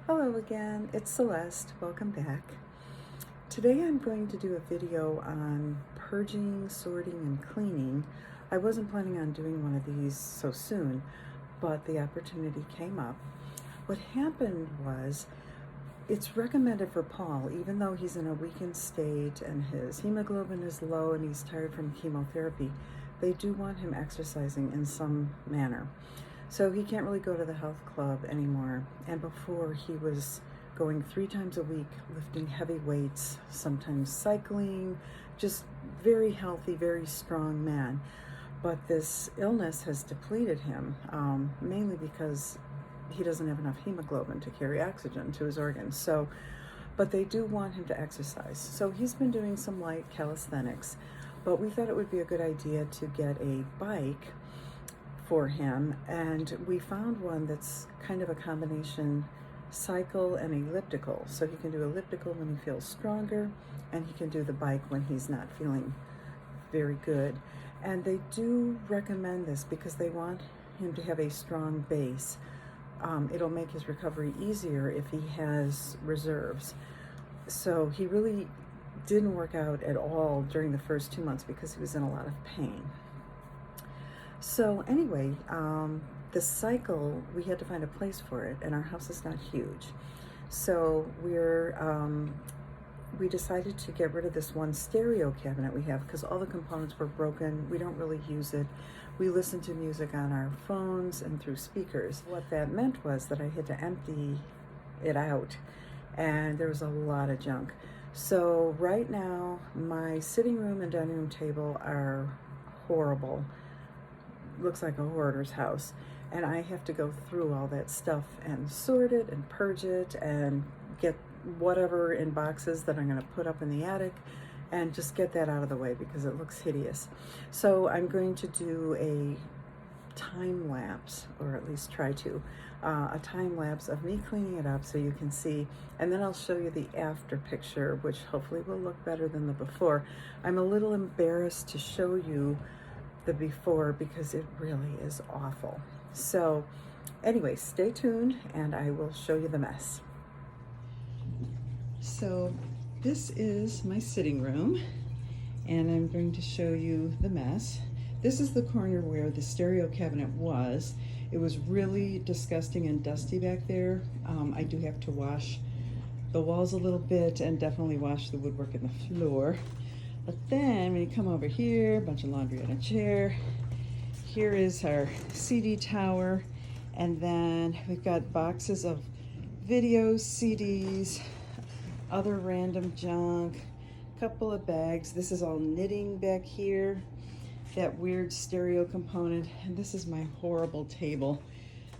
Hello again, it's Celeste. Welcome back. Today I'm going to do a video on purging, sorting, and cleaning. I wasn't planning on doing one of these so soon, but the opportunity came up. What happened was, it's recommended for Paul, even though he's in a weakened state and his hemoglobin is low and he's tired from chemotherapy, they do want him exercising in some manner. So he can't really go to the health club anymore. And before, he was going 3 times a week, lifting heavy weights, sometimes cycling, just very healthy, very strong man. But this illness has depleted him, mainly because he doesn't have enough hemoglobin to carry oxygen to his organs. So, but they do want him to exercise. So he's been doing some light calisthenics, but we thought it would be a good idea to get a bike for him, and we found one that's kind of a combination cycle and elliptical. So he can do elliptical when he feels stronger, and he can do the bike when he's not feeling very good. And they do recommend this because they want him to have a strong base. It'll make his recovery easier if he has reserves. So he really didn't work out at all during the first 2 months because he was in a lot of pain. So anyway, the cycle, we had to find a place for it, and our house is not huge. So we decided to get rid of this one stereo cabinet we have because all the components were broken. We don't really use it. We listen to music on our phones and through speakers. What that meant was that I had to empty it out, and there was a lot of junk. So right now, my sitting room and dining room table are horrible. Looks like a hoarder's house, and I have to go through all that stuff and sort it and purge it and get whatever in boxes that I'm going to put up in the attic and just get that out of the way because it looks hideous. So I'm going to do a time lapse, or at least try to, a time lapse of me cleaning it up so you can see, and then I'll show you the after picture, which hopefully will look better than the before. I'm a little embarrassed to show you the before because it really is awful. So anyway, stay tuned and I will show you the mess. So this is my sitting room, and I'm going to show you the mess. This is the corner where the stereo cabinet was. It was really disgusting and dusty back there. I do have to wash the walls a little bit and definitely wash the woodwork in the floor. But then when you come over here, a bunch of laundry on a chair. Here is our CD tower. And then we've got boxes of videos, CDs, other random junk, a couple of bags. This is all knitting back here, that weird stereo component. And this is my horrible table.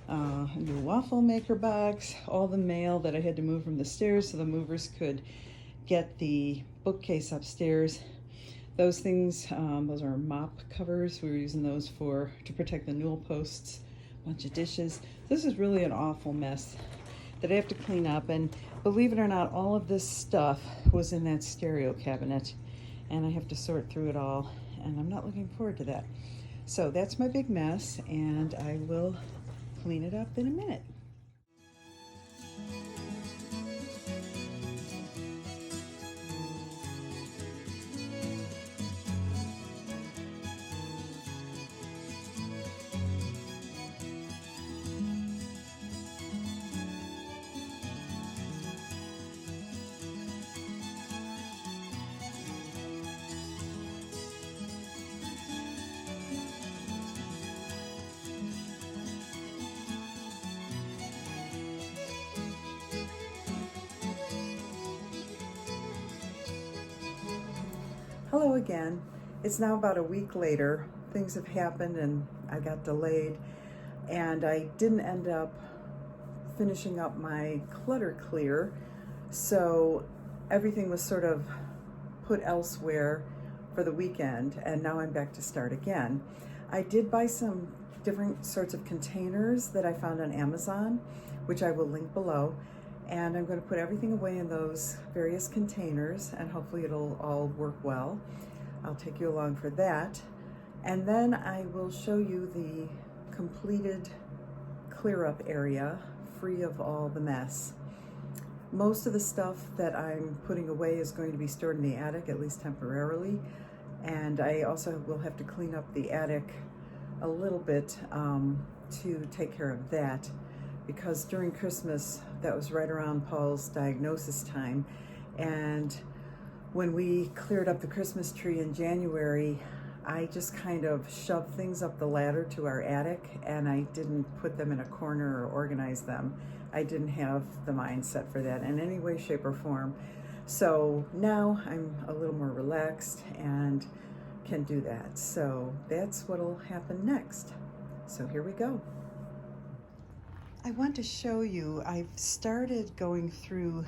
A new waffle maker box, all the mail that I had to move from the stairs so the movers could get the bookcase upstairs. Those things, those are mop covers. We were using those to protect the newel posts. A bunch of dishes. This is really an awful mess that I have to clean up, and believe it or not, all of this stuff was in that stereo cabinet, and I have to sort through it all, and I'm not looking forward to that. So that's my big mess, and I will clean it up in a minute. Hello again. It's now about a week later. Things have happened and I got delayed, and I didn't end up finishing up my clutter clear, so everything was sort of put elsewhere for the weekend, and now I'm back to start again. I did buy some different sorts of containers that I found on Amazon, which I will link below, and I'm going to put everything away in those various containers, and hopefully it'll all work well. I'll take you along for that, and then I will show you the completed clear up area free of all the mess. Most of the stuff that I'm putting away is going to be stored in the attic, at least temporarily. And I also will have to clean up the attic a little bit to take care of that, because during Christmas, that was right around Paul's diagnosis time. And when we cleared up the Christmas tree in January, I just kind of shoved things up the ladder to our attic, and I didn't put them in a corner or organize them. I didn't have the mindset for that in any way, shape, or form. So now I'm a little more relaxed and can do that. So that's what'll happen next. So here we go. I want to show you, I've started going through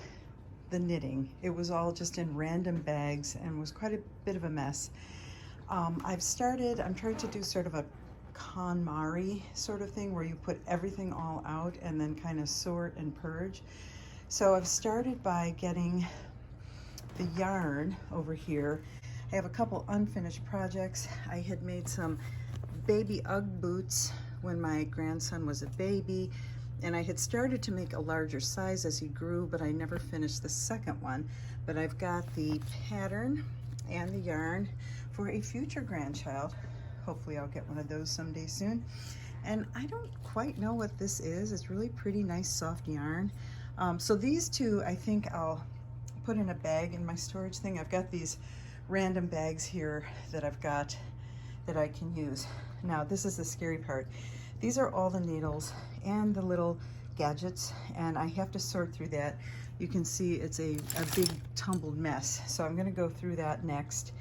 the knitting. It was all just in random bags and was quite a bit of a mess. I'm trying to do sort of a KonMari sort of thing where you put everything all out and then kind of sort and purge. So I've started by getting the yarn over here. I have a couple unfinished projects. I had made some baby Ugg boots when my grandson was a baby, and I had started to make a larger size as he grew, but I never finished the second one. But I've got the pattern and the yarn for a future grandchild. Hopefully I'll get one of those someday soon. And I don't quite know what this is. It's really pretty nice soft yarn. So these two I think I'll put in a bag in my storage thing. I've got these random bags here that I've got that I can use. Now this is the scary part. These are all the needles and the little gadgets, and I have to sort through that. You can see it's a big tumbled mess. So I'm gonna go through that next.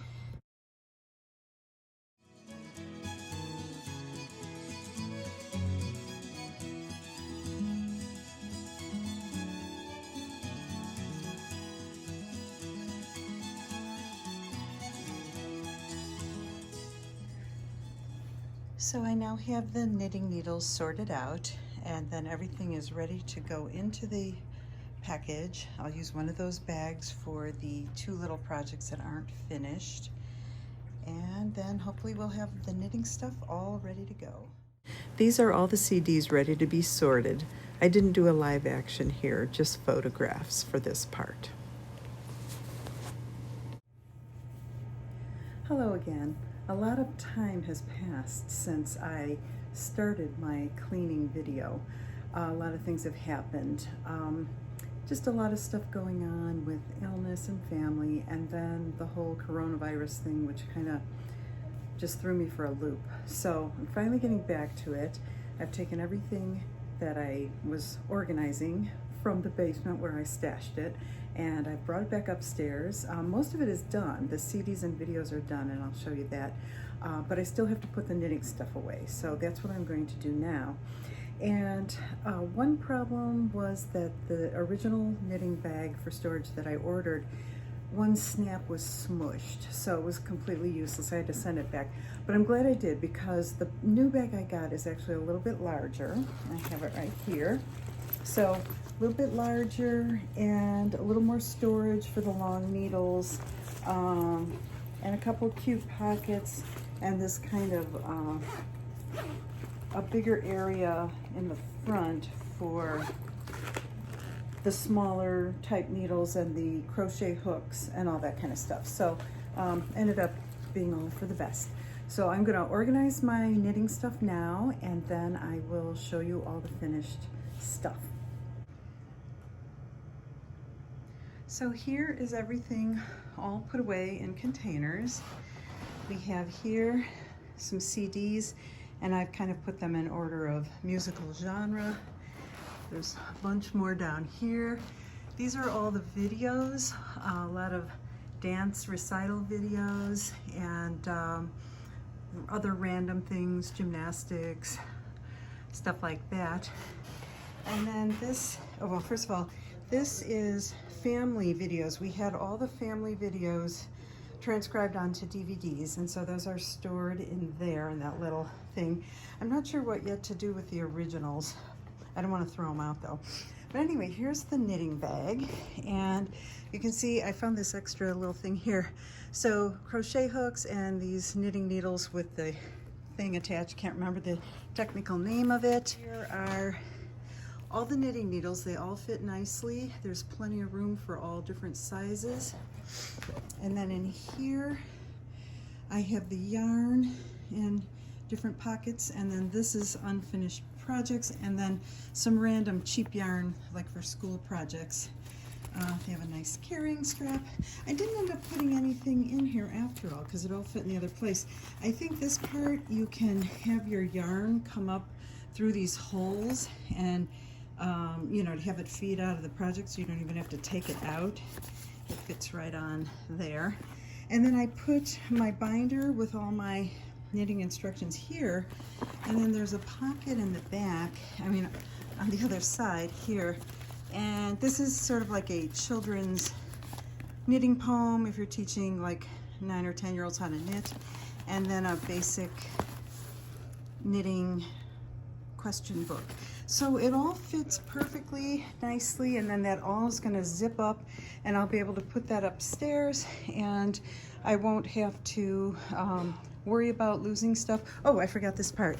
So I now have the knitting needles sorted out, and then everything is ready to go into the package. I'll use one of those bags for the two little projects that aren't finished, and then hopefully we'll have the knitting stuff all ready to go. These are all the CDs ready to be sorted. I didn't do a live action here, just photographs for this part. Hello again. A lot of time has passed since I started my cleaning video. A lot of things have happened. Just a lot of stuff going on with illness and family, and then the whole coronavirus thing, which kind of just threw me for a loop. So I'm finally getting back to it. I've taken everything that I was organizing from the basement where I stashed it, and I brought it back upstairs. Most of it is done. The CDs and videos are done, and I'll show you that. But I still have to put the knitting stuff away. So that's what I'm going to do now. And one problem was that the original knitting bag for storage that I ordered, one snap was smushed, so it was completely useless. I had to send it back. But I'm glad I did, because the new bag I got is actually a little bit larger. I have it right here. So a little bit larger and a little more storage for the long needles, and a couple cute pockets, and this kind of a bigger area in the front for the smaller type needles and the crochet hooks and all that kind of stuff. So ended up being all for the best. So I'm going to organize my knitting stuff now, and then I will show you all the finished stuff. So here is everything all put away in containers. We have here some CDs, and I've kind of put them in order of musical genre. There's a bunch more down here. These are all the videos, a lot of dance recital videos, and other random things, gymnastics, stuff like that. And then this, oh well, first of all, this is family videos. We had all the family videos transcribed onto DVDs, and so those are stored in there in that little thing. I'm not sure what yet to do with the originals. I don't want to throw them out though. But anyway, here's the knitting bag, and you can see I found this extra little thing here. So crochet hooks and these knitting needles with the thing attached. Can't remember the technical name of it. Here are all the knitting needles, they all fit nicely. There's plenty of room for all different sizes. And then in here, I have the yarn in different pockets, and then this is unfinished projects, and then some random cheap yarn like for school projects. They have a nice carrying strap. I didn't end up putting anything in here after all because it all fit in the other place. I think this part you can have your yarn come up through these holes and you know, to have it feed out of the project so you don't even have to take it out. It fits right on there. And then I put my binder with all my knitting instructions here, and then there's a pocket in the back, I mean on the other side here, and this is sort of like a children's knitting poem if you're teaching like 9 or 10-year-olds how to knit, and then a basic knitting question book. So it all fits perfectly nicely, and then that all is going to zip up, and I'll be able to put that upstairs, and I won't have to worry about losing stuff. Oh, I forgot this part.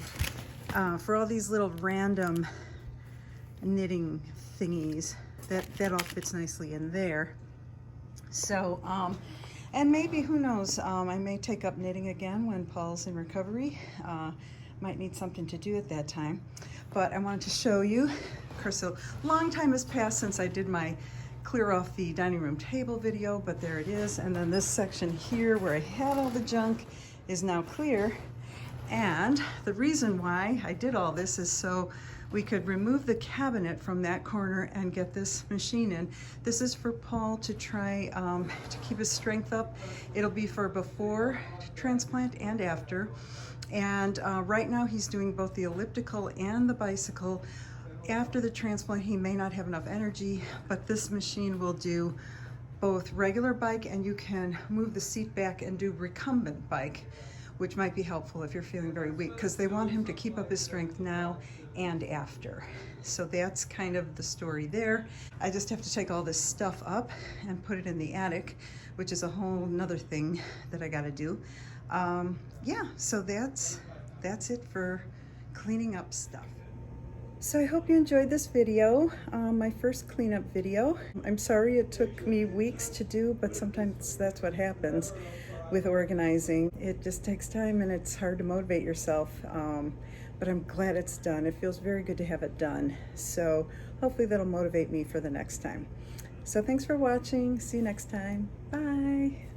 For all these little random knitting thingies, that all fits nicely in there. So, and maybe, who knows, I may take up knitting again when Paul's in recovery. Might need something to do at that time. But I wanted to show you. Of course, a long time has passed since I did my clear off the dining room table video, but there it is. And then this section here where I had all the junk is now clear. And the reason why I did all this is so we could remove the cabinet from that corner and get this machine in. This is for Paul to try to keep his strength up. It'll be for before transplant and after. And right now he's doing both the elliptical and the bicycle. After the transplant, he may not have enough energy, but this machine will do both regular bike, and you can move the seat back and do recumbent bike, which might be helpful if you're feeling very weak, because they want him to keep up his strength now and after. So that's kind of the story there. I just have to take all this stuff up and put it in the attic, which is a whole nother thing that I gotta do. Yeah, so that's it for cleaning up stuff. So I hope you enjoyed this video, my first cleanup video. I'm sorry it took me weeks to do, but sometimes that's what happens with organizing. It just takes time and it's hard to motivate yourself, but I'm glad it's done. It feels very good to have it done. So hopefully that'll motivate me for the next time. So thanks for watching. See you next time. Bye.